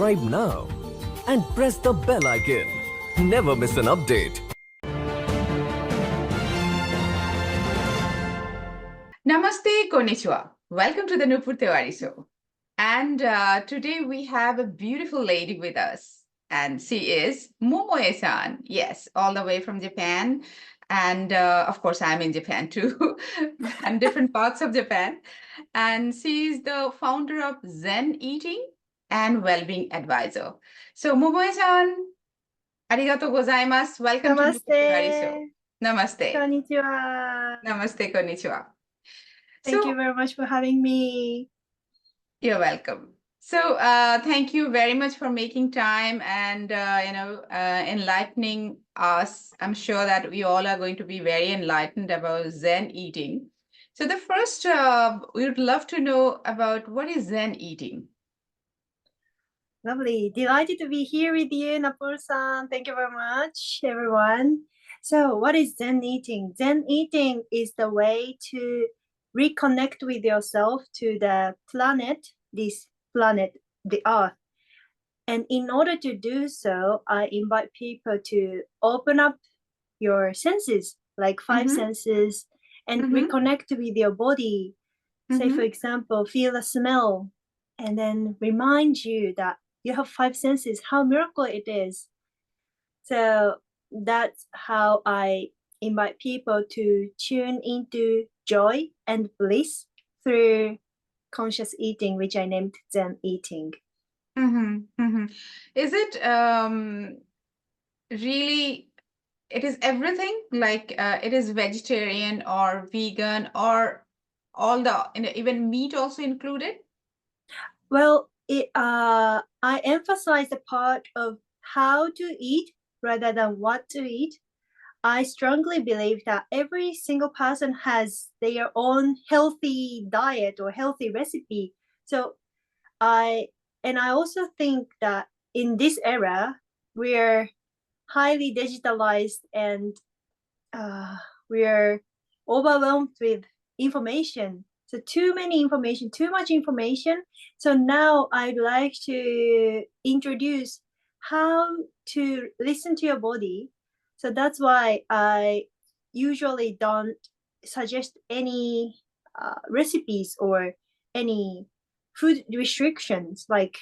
subscribe now and press the bell icon. Never miss an update. Namaste, konnichiwa. Welcome to the Nupur Tewari Show. And today we have a beautiful lady with us. And she is Momoe-san. Yes, all the way from Japan. And of course, I'm in Japan too, and different parts of Japan. And she's the founder of Zen Eating and Wellbeing Advisor. So, Momoe-san, arigatou gozaimasu. Welcome to Nupur Tewari Show. Namaste. Namaste. Konnichiwa. Namaste, konnichiwa. Thank you very much for having me. You're welcome. So thank you very much for making time and enlightening us. I'm sure that we all are going to be very enlightened about Zen eating. So the first, we would love to know about what is Zen eating. Lovely. Delighted to be here with you, Napur-san. Thank you very much, everyone. So what is Zen eating? Zen eating is the way to reconnect with yourself to the planet, this planet, the earth. And in order to do so, I invite people to open up your senses, like 5 senses, and reconnect with your body. Say, for example, feel a smell, and then remind you that you have 5 senses, how miracle it is. So that's how I invite people to tune into joy and bliss through conscious eating, which I named Zen Eating. Is it really, it is everything, like it is vegetarian or vegan or all the, even meat also included? Well, I emphasize the part of how to eat rather than what to eat. I strongly believe that every single person has their own healthy diet or healthy recipe. So I also think that in this era, we're highly digitalized and we're overwhelmed with information. So too much information. So now I'd like to introduce how to listen to your body. So that's why I usually don't suggest any recipes or any food restrictions, like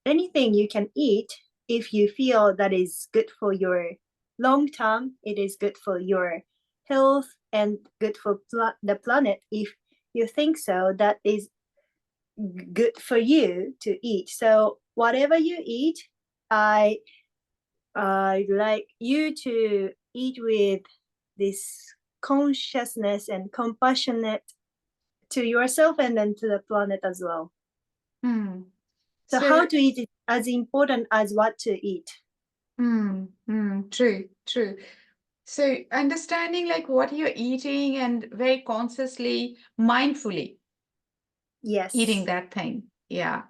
anything you can eat if you feel that is good for your long term, it is good for your health and good for the planet. If you think so, that is good for you to eat. So whatever you eat, I like you to eat with this consciousness and compassionate to yourself and then to the planet as well. So how to eat is as important as what to eat. True. So understanding like what you're eating and very consciously, mindfully eating that thing. Yeah.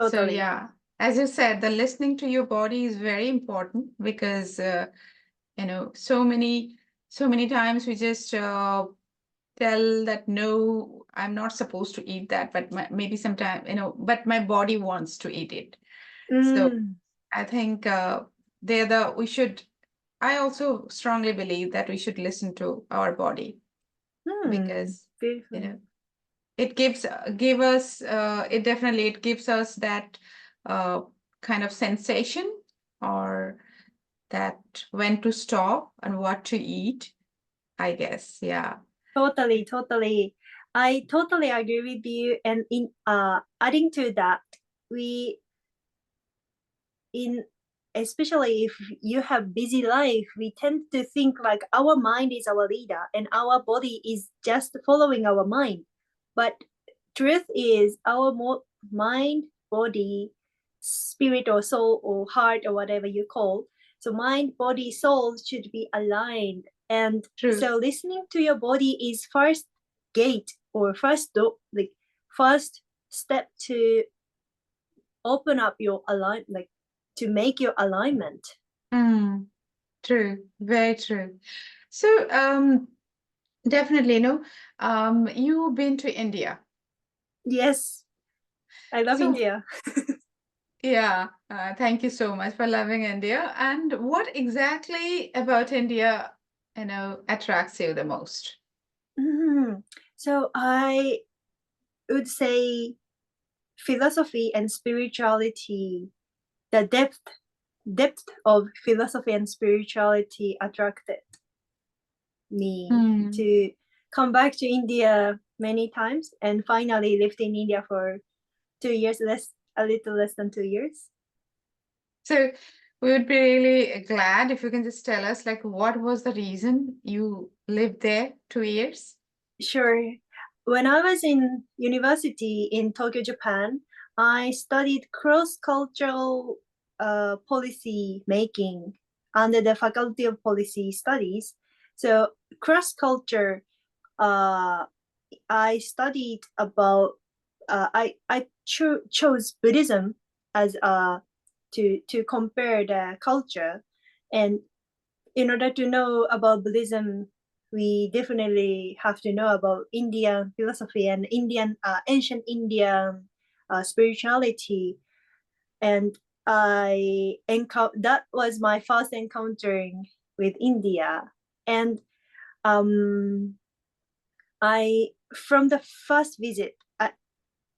Totally. So yeah, as you said, the listening to your body is very important because so many times we just tell that no, I'm not supposed to eat that, but maybe sometime but my body wants to eat it. So I think I also strongly believe that we should listen to our body because it gives us that kind of sensation, or that when to stop and what to eat, I guess. Yeah. Totally. I totally agree with you. And in adding to that, especially if you have busy life, we tend to think like our mind is our leader and our body is just following our mind. But truth is our mind, body, spirit or soul or heart or whatever you call. So mind, body, soul should be aligned. And so listening to your body is first gate or first step to open up your alignment, to make your alignment. True, very true. So definitely, you've been to India. Yes, I love India. Yeah, thank you so much for loving India. And what exactly about India, attracts you the most? So I would say philosophy and spirituality, the depth of philosophy and spirituality attracted me Hmm. to come back to India many times and finally lived in India for 2 years, a little less than 2 years. So we would be really glad if you can just tell us, like, what was the reason you lived there 2 years? Sure. When I was in university in Tokyo, Japan, I studied cross-cultural policy making under the Faculty of Policy Studies. So cross-culture, uh, I studied about. I chose Buddhism as to compare the culture, and in order to know about Buddhism, we definitely have to know about Indian philosophy and ancient Indian spirituality. And that was my first encountering with India. And um, I from the first visit,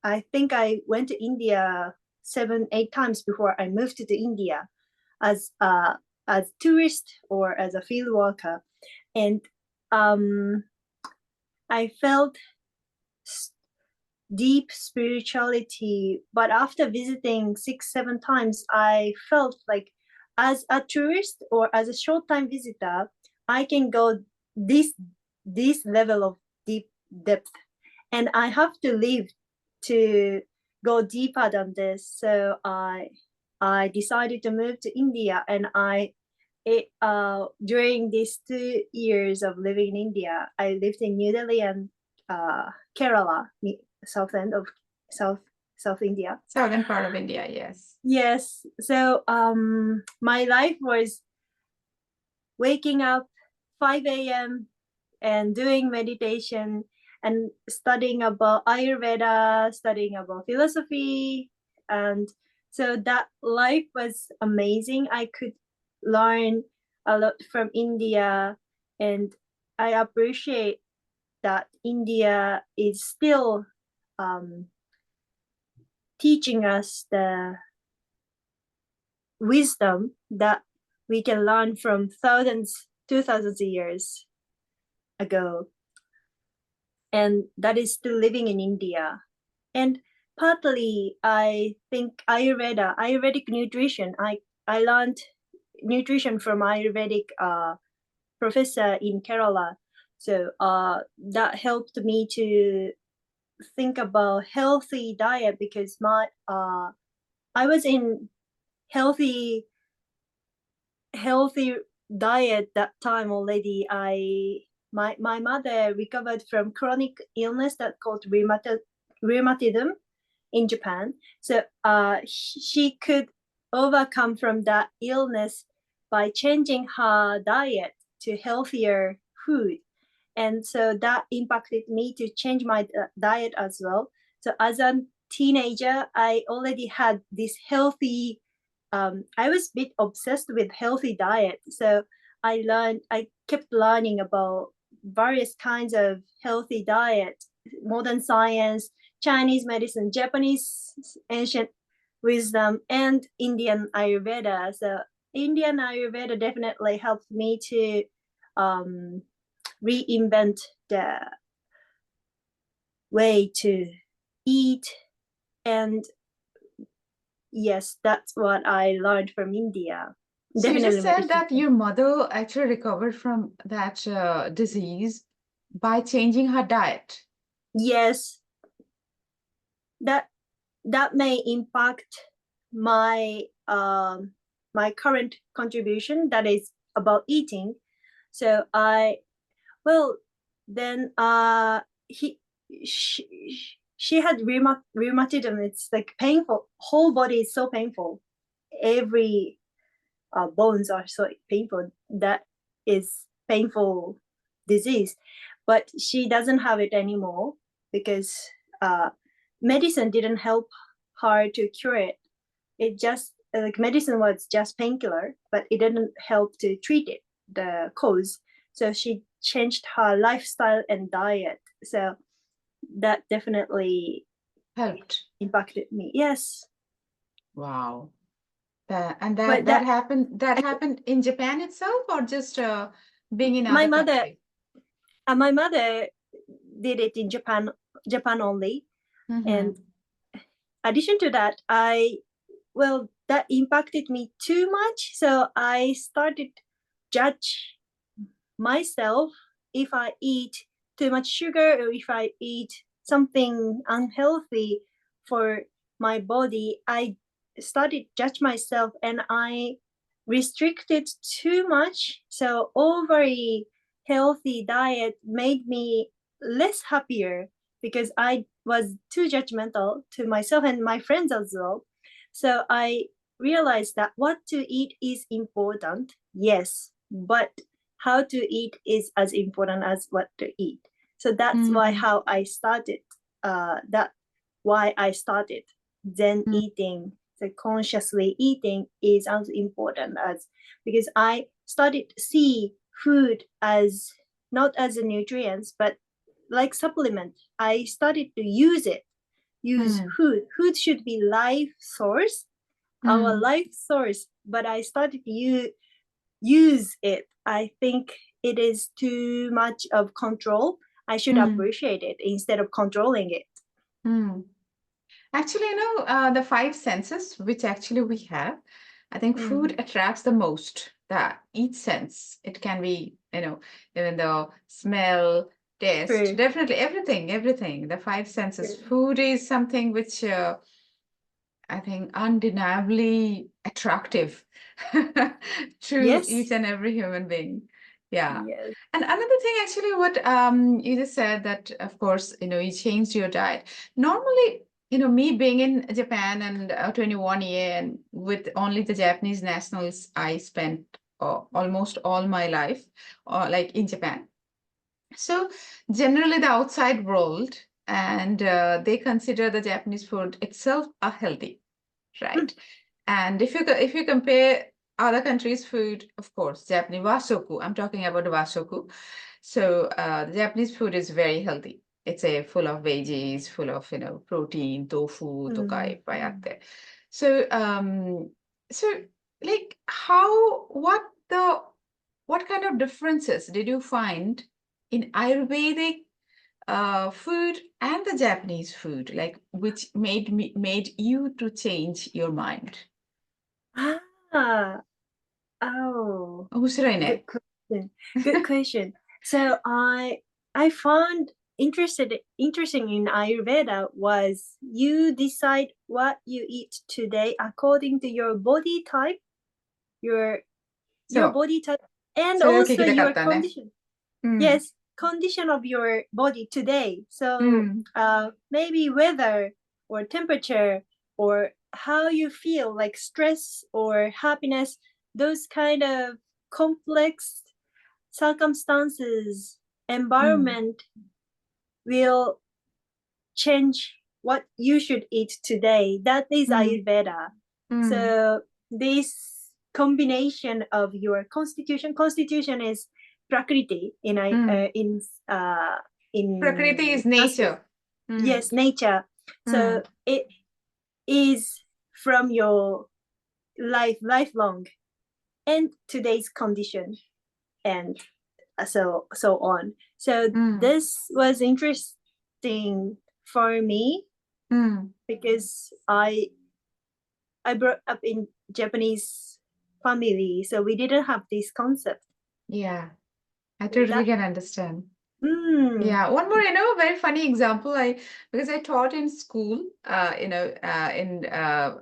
I think I went to India 7, 8 times before I moved to India as tourist or as a field worker, and um, I felt deep spirituality. But after visiting 6, 7 times, I felt like as a tourist or as a short time visitor, I can go this this level of deep depth, and I have to live to go deeper than this. So I decided to move to India, and during these 2 years of living in India, I lived in New Delhi and Kerala, south end of South South India. Southern part of India, yes. Yes. So my life was waking up 5 a.m. and doing meditation and studying about Ayurveda, studying about philosophy. And so that life was amazing. I could learn a lot from India, and I appreciate that India is still um, teaching us the wisdom that we can learn from thousands, 2,000 years ago, and that is still living in India. And partly, I think Ayurvedic nutrition. I learned nutrition from Ayurvedic professor in Kerala. So that helped me to think about healthy diet, because I was in healthy healthy diet that time already. My mother recovered from chronic illness that called rheumatism in Japan. So she could overcome from that illness by changing her diet to healthier food. And so that impacted me to change my diet as well. So as a teenager, I already had this healthy, I was a bit obsessed with healthy diet. So I kept learning about various kinds of healthy diet, modern science, Chinese medicine, Japanese ancient wisdom, and Indian Ayurveda. So Indian Ayurveda definitely helped me to um, reinvent the way to eat. And yes, that's what I learned from India. So you just Definitely said medicine. that your mother actually recovered from that disease by changing her diet. Yes, that that may impact my my current contribution, that is about eating. So well then he she had rheumatism. It's like painful. Whole body is so painful. Every bones are so painful. That is painful disease, but she doesn't have it anymore because medicine didn't help her to cure it. it just like medicine was just painkiller, but it didn't help to treat it, the cause. So she changed her lifestyle and diet. So that definitely Helped. impacted me. Yes. Wow. And But that happened in Japan itself, or just being in my other mother country? my mother did it in Japan only. And addition to that, that impacted me too much. So I started judge myself if I eat too much sugar or if I eat something unhealthy for my body. I started judge myself and I restricted too much. So overly healthy diet made me less happier because I was too judgmental to myself and my friends as well. So I realized that what to eat is important, yes, but how to eat is as important as what to eat. So that's why how I started why I started Zen eating. So consciously eating is as important as, because I started to see food as not as a nutrients but like supplement. I started to use food. Food should be life source, our life source, but I started to use it. I think it is too much of control. I should appreciate it instead of controlling it. Actually, the five senses, which actually we have, I think food attracts the most. The each sense. It can be, even the smell, taste, True. definitely everything. The five senses. True. Food is something which I think undeniably attractive to Yes. each and every human being. Yeah. Yes. And another thing, actually, what you just said that, of course, you changed your diet. Normally, me being in Japan and 21 year and with only the Japanese nationals, I spent almost all my life, like in Japan. So generally, the outside world and they consider the Japanese food itself a healthy, right? And if you compare other countries' food, of course, Japanese washoku. I'm talking about the washoku. So the Japanese food is very healthy. It's a full of veggies, full of protein, tofu, tokai, payatte. So so like what kind of differences did you find in Ayurvedic food and the Japanese food, like which made you to change your mind? Ah, oh, 面白い good ね。question. Good question. So I found interesting in Ayurveda was you decide what you eat today according to your body type, your そう。 body type, and それを聞 also きたかっ your たね。 condition. うん。 Yes, condition of your body today. う So ん。 maybe weather or temperature or how you feel, like stress or happiness, those kind of complex circumstances, environment will change what you should eat today. That is Ayurveda. うん。 So this combination of your constitution is prakriti in うん。 Prakriti is in Sanskrit. nature. うん。 Yes, nature. う So ん。 it is from your lifelong and today's condition and so on. So うん。 this was interesting for me うん。 because I brought up in Japanese family, so we didn't have this concept. Yeah, I So totally that can understand. Yeah, one more, very funny example. Because I taught in school, in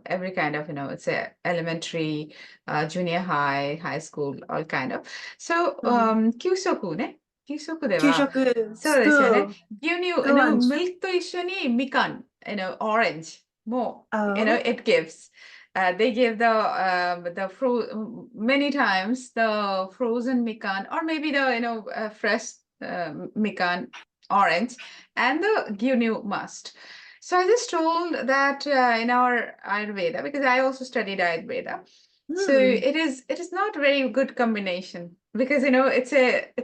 every kind of, it's a elementary, junior high, high school, all kind of. So, 給食ね。給食では、給食そうですよね。 school 牛乳、school lunch. ミルクと一緒にみかん、orange も、Oh. it gives. They give many times the frozen mikan or maybe the fresh mikan orange and the gyunyu must. So I just told that in our Ayurveda, because I also studied Ayurveda. So Hmm. it is not a very good combination because it's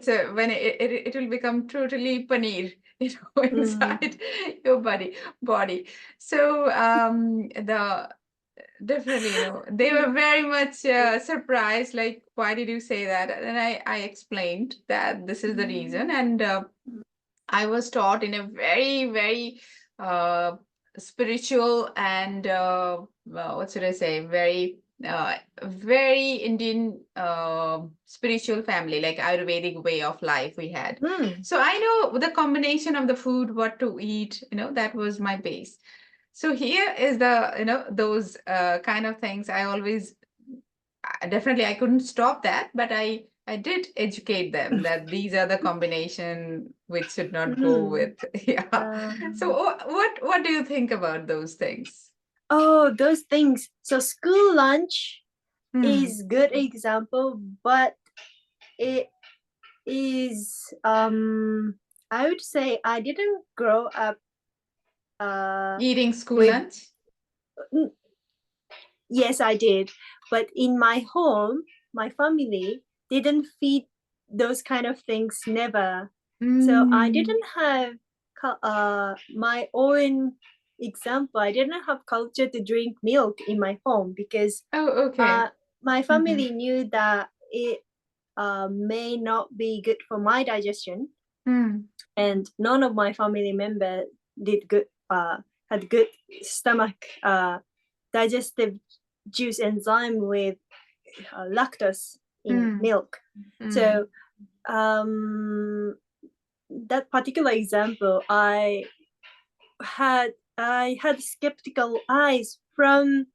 a when it will become totally paneer, Mm. inside your body. So the definitely, they were very much surprised, like, why did you say that? And I explained that this is the reason, and I was taught in a very, very uh, spiritual and what should I say, very Indian spiritual family, like Ayurvedic way of life we had. Mm. So I know the combination of the food, what to eat, that was my base. So here is those kind of things I always definitely I couldn't stop that, but I did educate them that these are the combination which should not go Mm. with. Yeah. So Um, what do you think about those things? oh, those things. So school lunch Hmm. is good example, but it is I would say I didn't grow up Eating school with lunch? yes, I did, but in my home, my family didn't feed those kind of things, never. So I Mm. didn't have my own example. I didn't have culture to drink milk in my home because Oh, okay. my Mm-hmm. family knew that it may not be good for my digestion, Mm. and none of my family member did good had good stomach digestive juice enzyme with lactose in Mm. milk. Mm. So that particular example, I had skeptical eyes from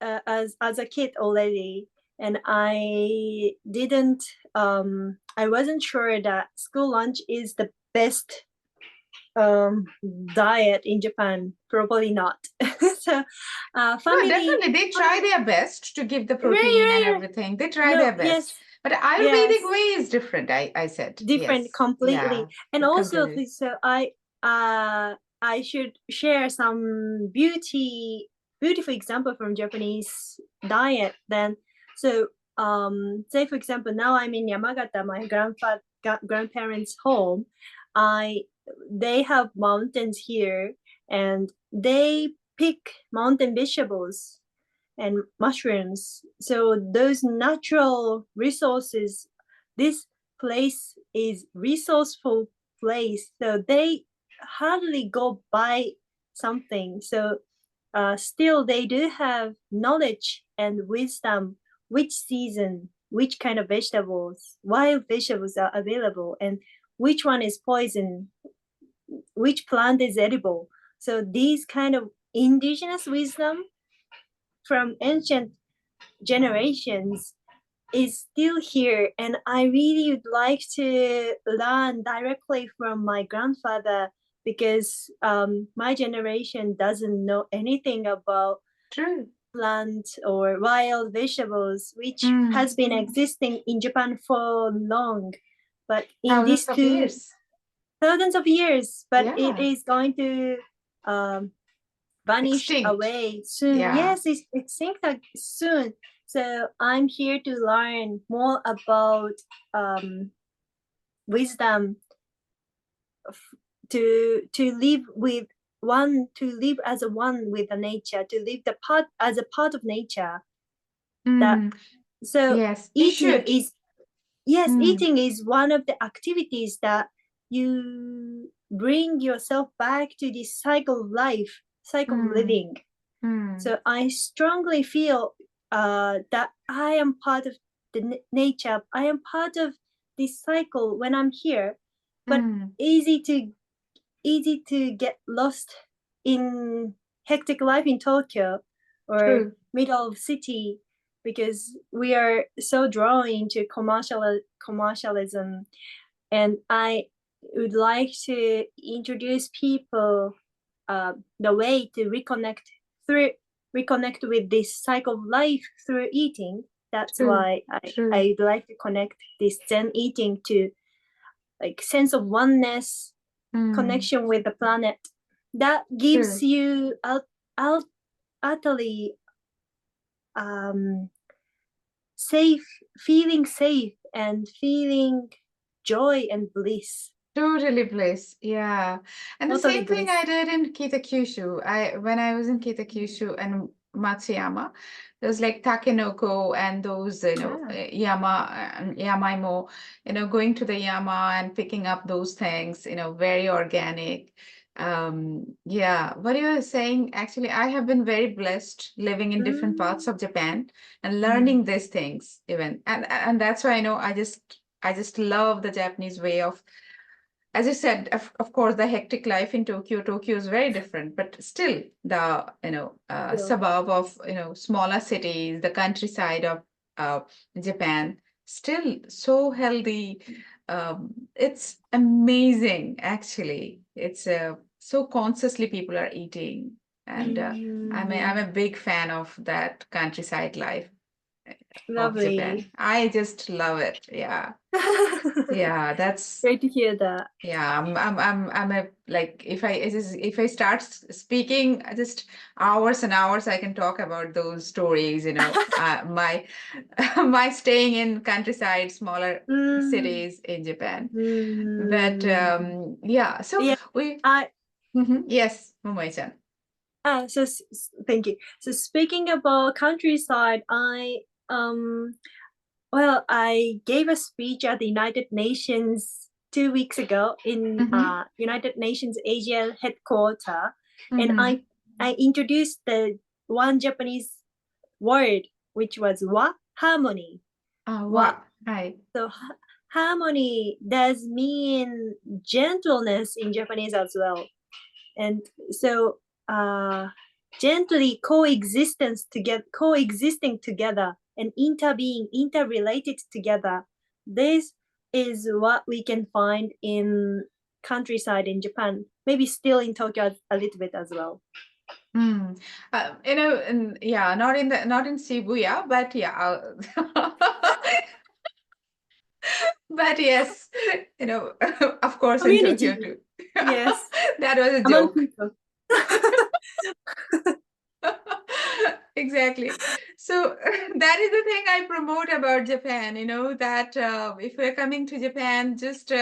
as a kid already, and I wasn't sure that school lunch is the best um diet in Japan. Probably not. So No, family definitely. They try their best to give the right, protein and right, right. everything. They try No, their best. yes, But Ayurvedic yes, way is different, I said. different Yes. Yeah. completely. And also Completely. so I should share some beautiful example from Japanese diet then. So say for example, now I'm in Yamagata, my grandparents home. I They have mountains here, and they pick mountain vegetables and mushrooms. So those natural resources, this place is resourceful place. So they hardly go buy something. So still they do have knowledge and wisdom which season, which kind of vegetables, wild vegetables are available, and which one is poison, which plant is edible. So these kind of indigenous wisdom from ancient generations is still here, and I really would like to learn directly from my grandfather because my generation doesn't know anything about True. plant or wild vegetables which Mm. has been existing in Japan for long, but in these Thousands of two years. thousands of years, but it Yeah. is going to um, vanish Extinct. away soon. Yeah. Yes, it's extinct soon. So I'm here to learn more about wisdom to live with one, to live as a one with the nature, to live the part as a part of nature. That Mm. so Yes, we eating should. is yes, Mm. eating is one of the activities that you bring yourself back to this cycle of life, cycle of Mm. living. Mm. So I strongly feel that I am part of the nature. I am part of this cycle when I'm here. But Mm. easy to get lost in hectic life in Tokyo or True. middle of city because we are so drawn into commercialism. And I would like to introduce people the way to reconnect with this cycle of life through eating. That's True. why True. I'd like to connect this Zen eating to like sense of oneness, Mm. connection with the planet. that gives True. you utterly safe, and feeling joy and bliss. Totally bliss, yeah. And the Totally same thing bliss. I did in Kitakyushu. When I was in Kitakyushu and Matsuyama, there was like Takenoko and those, Yeah. Yamaimo, going to the Yama and picking up those things, very organic. Yeah, what you were saying, actually, I have been very blessed living in different parts Mm. of Japan and Mm. learning these things even. And that's why I just love the Japanese way of, as you said, of course, the hectic life in Tokyo is very different, but still the, Yeah. suburb of, smaller cities, the countryside of uh, Japan, still so healthy. It's amazing, actually. It's so consciously people are eating, and I'm Mm. a big fan of that countryside life of Japan. Lovely. I just love it. Yeah, yeah, that's. Great to hear that. Yeah, I'm a, like, if I start speaking, just hours and hours I can talk about those stories, my my staying in countryside, smaller Mm. cities in Japan. But Mm. yeah, so Yeah. we I yes, Momoe-chan. Thank you. So speaking about countryside, I gave a speech at the United Nations 2 weeks ago in Mm-hmm. United Nations Asia headquarters, and Mm-hmm. I introduced the one Japanese word, which was wa, harmony. Wa. Wow. Hi. So harmony does mean gentleness in Japanese as well, and so gently coexisting together and interrelated together. This is what we can find in countryside in Japan, maybe still in Tokyo a little bit as well. Mm. Yeah, not in Shibuya, but yeah. But yes, of course in Tokyo Community, too. yes, That was a among joke. people. Exactly. So that is the thing I promote about Japan, that if we're coming to Japan, just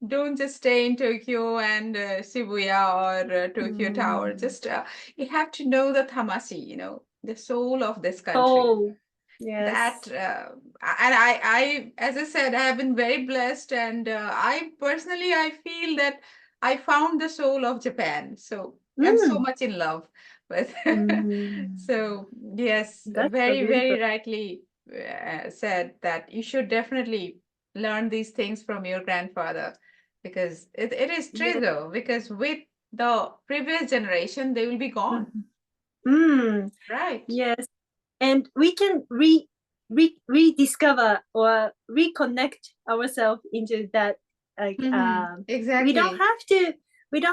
don't just stay in Tokyo and Shibuya or Tokyo Tower. Mm. Just you have to know the tamasi, the soul of this country. Oh, yes. That and I as I said, I have been very blessed, and I personally I feel that I found the soul of Japan, so I'm so Mm. much in love with. Mm. So yes, That's so very beautiful. very rightly said that you should definitely learn these things from your grandfather, because it is true Yes. though, because with the previous generation they will be gone, Mhm. Mm. right? Yes. And we can rediscover or reconnect ourselves into that, like Mm-hmm. we don't Exactly.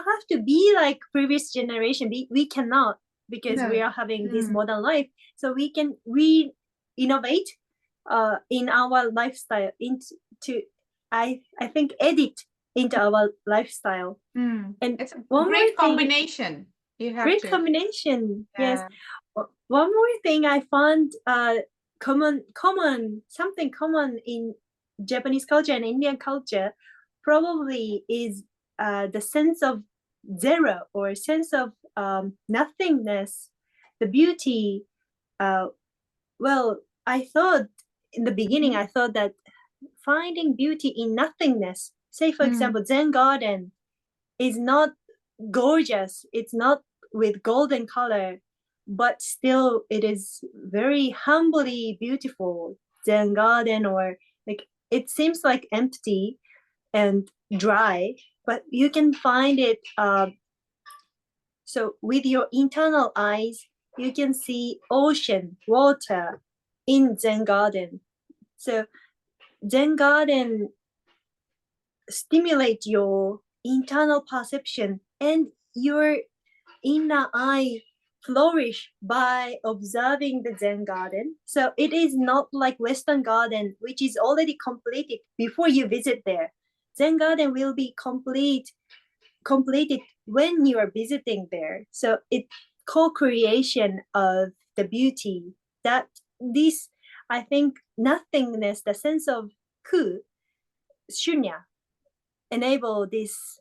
have to be like previous generation. We cannot, because we No. are having this Mm. modern life, so we can innovate in our lifestyle into, I think, edit into our lifestyle. Mm. And It's a one more great thing, combination. You have great to. combination, yes. Yeah. One more thing I found something common in Japanese culture and Indian culture probably is the sense of zero, or sense of nothingness, the beauty. Uh, well, I thought in the beginning, Mhm. I thought that finding beauty in nothingness, say for Mm. example, Zen garden, is not gorgeous. It's not with golden color, but still it is very humbly beautiful. Zen garden, or like, it seems like empty and dry, but you can find it. So with your internal eyes, you can see ocean, water in Zen garden. So Zen garden stimulate your internal perception, and your inner eye flourish by observing the Zen garden. So it is not like Western garden, which is already completed before you visit there. Zen garden will be completed when you are visiting there. So it co-creation of the beauty, that this, I think, nothingness, the sense of ku, shunya, enable this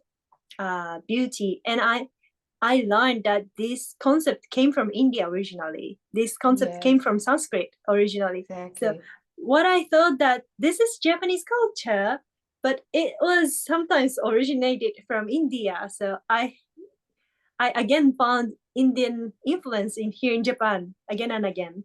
beauty. And I learned that this concept came from India originally. This concept came Yes, from Sanskrit originally. So exactly. what I thought that this is Japanese culture, but it was sometimes originated from India. So I again found Indian influence in here in Japan again and again.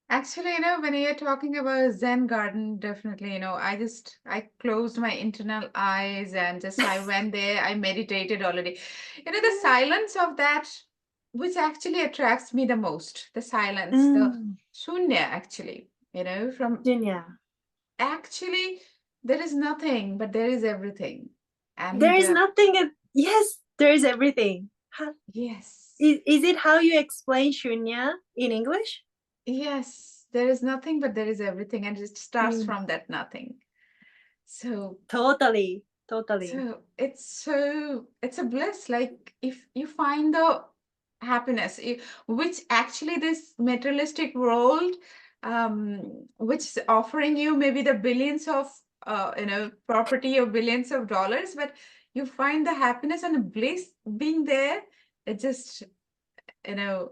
Actually, when you're talking about Zen garden, definitely, I closed my internal eyes and just I went there, I meditated already. The silence of that, which actually attracts me the most, the silence, the Mm, shunya, actually, from Junya. actually, there is nothing, but there is everything. There And is nothing. Yes, there is everything. yes, Is it how you explain shunya in English? yes, there is nothing, but there is everything. And it starts Mm, from that nothing. So totally, totally. it's a bliss. Like if you find the happiness, which actually this materialistic world, which is offering you maybe the billions of property or billions of dollars, but you find the happiness and the bliss being there. It just you know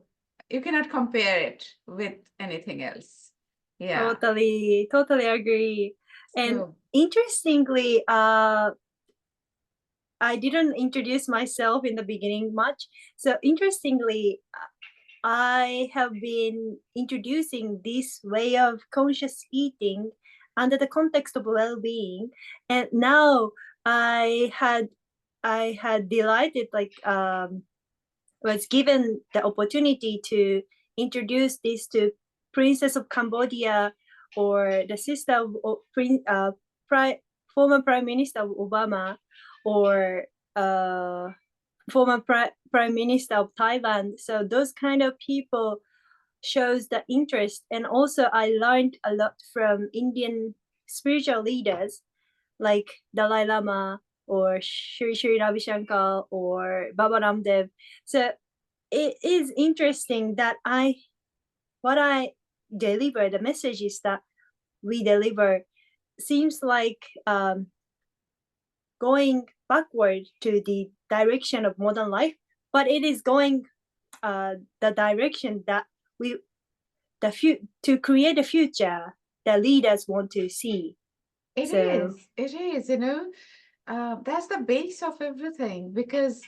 you cannot compare it with anything else. Yeah. Totally, totally agree. And So interestingly, I didn't introduce myself in the beginning much. So interestingly, I have been introducing this way of conscious eating under the context of well-being, and now I had I had delighted, like, was given the opportunity to introduce this to Princess of Cambodia, or the sister of former Prime Minister of Obama, or former Prime Minister of Thailand. So those kind of people shows the interest. And also I learned a lot from Indian spiritual leaders like Dalai Lama or Sri Ravi Shankar or Baba Ramdev. So it is interesting that what I deliver, the messages that we deliver, seems like going backward to the direction of modern life, but it is going the direction that we to create a future that leaders want to see. it So is. It is, that's the base of everything because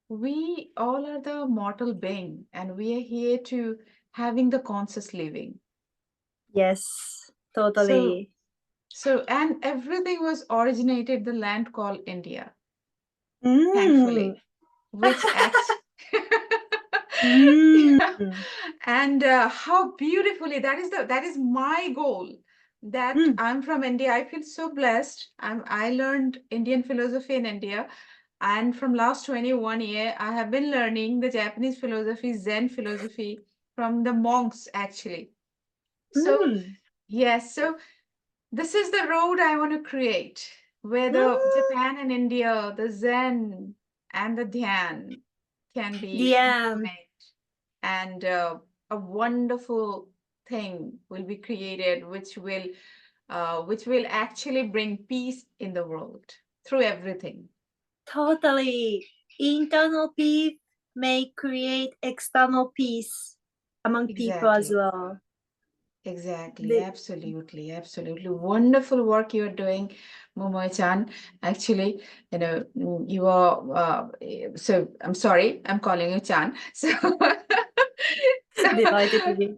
we all are the mortal being and we are here to having the conscious living. yes, So, totally. and everything was originated the land called India, Mm. thankfully, which acts. Mm. Yeah. And how beautifully that is my goal. That Mm. I'm from India. I feel so blessed. I learned Indian philosophy in India. And from last 21 year, I have been learning the Japanese philosophy, Zen philosophy from the monks actually. So Mm. yes, so this is the road I want to create, where the Mm. Japan and India, the Zen and the Dhyan can be Yeah, implemented, and a wonderful thing will be created, which will actually bring peace in the world through everything. totally. Internal peace may create external peace among people as Exactly. well. Exactly, The, absolutely, absolutely. Wonderful work you're doing, Momoe-chan. Actually, you are, so I'm sorry, I'm calling you Chan. So, so delighted to be.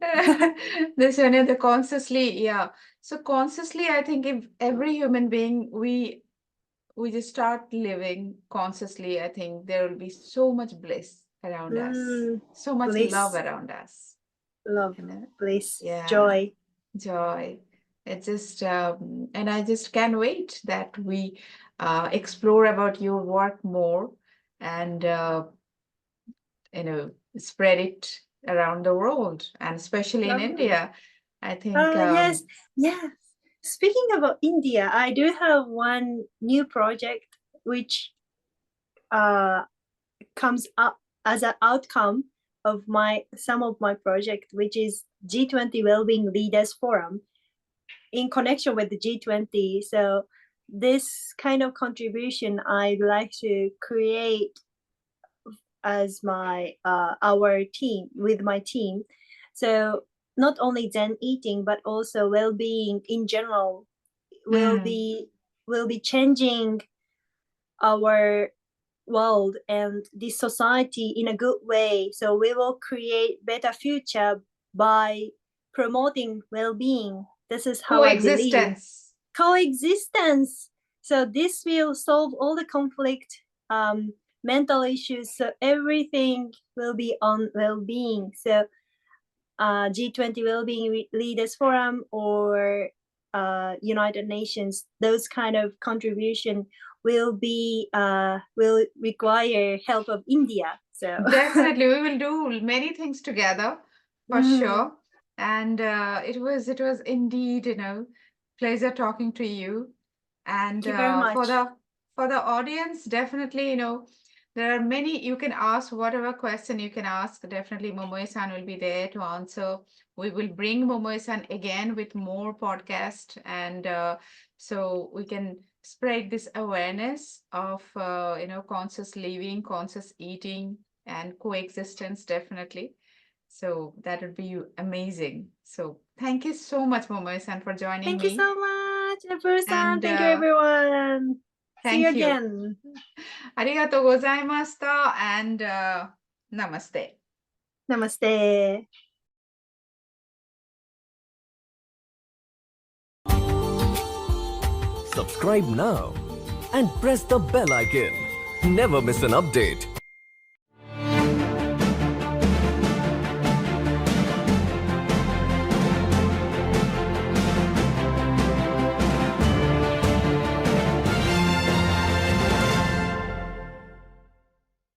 this one is the consciously, yeah. So consciously, I think if every human being, we just start living consciously, I think there will be so much bliss around us, Mm. so much love Bliss, around us, love, you know. bliss, Yeah. joy. Joy. It just and I just can't wait that we explore about your work more and spread it around the world and especially in Lovely. India. I think Yes, yes. Speaking about India, I do have one new project which uh comes up as an outcome of some of my project, which is G20 Wellbeing Leaders Forum in connection with the G20. So this kind of contribution I'd like to create as my our team, with my team. So not only Zen eating, but also well-being in general will be changing our world and the society in a good way. So we will create better future by promoting well-being. This is how I believe. Coexistence. So this will solve all the conflict, mental issues. So everything will be on well-being. So G20 Wellbeing Leaders Forum or United Nations, those kind of contribution will require help of India. So definitely we will do many things together for sure. And it was indeed, pleasure talking to you. And Thank you very much. for the audience, definitely, there are many, you can ask whatever question you can ask. Definitely Momoe-san will be there to answer. We will bring Momoe-san again with more podcast, and so we can spread this awareness of conscious living, conscious eating, and coexistence, definitely. So that would be amazing. So thank you so much, Momoe-san, for joining Thank me. you so much, Ever-san. And Thank you, everyone. See you thank you. again. ありがとうございました。And namaste. Namaste. Subscribe now and press the bell icon. Never miss an update.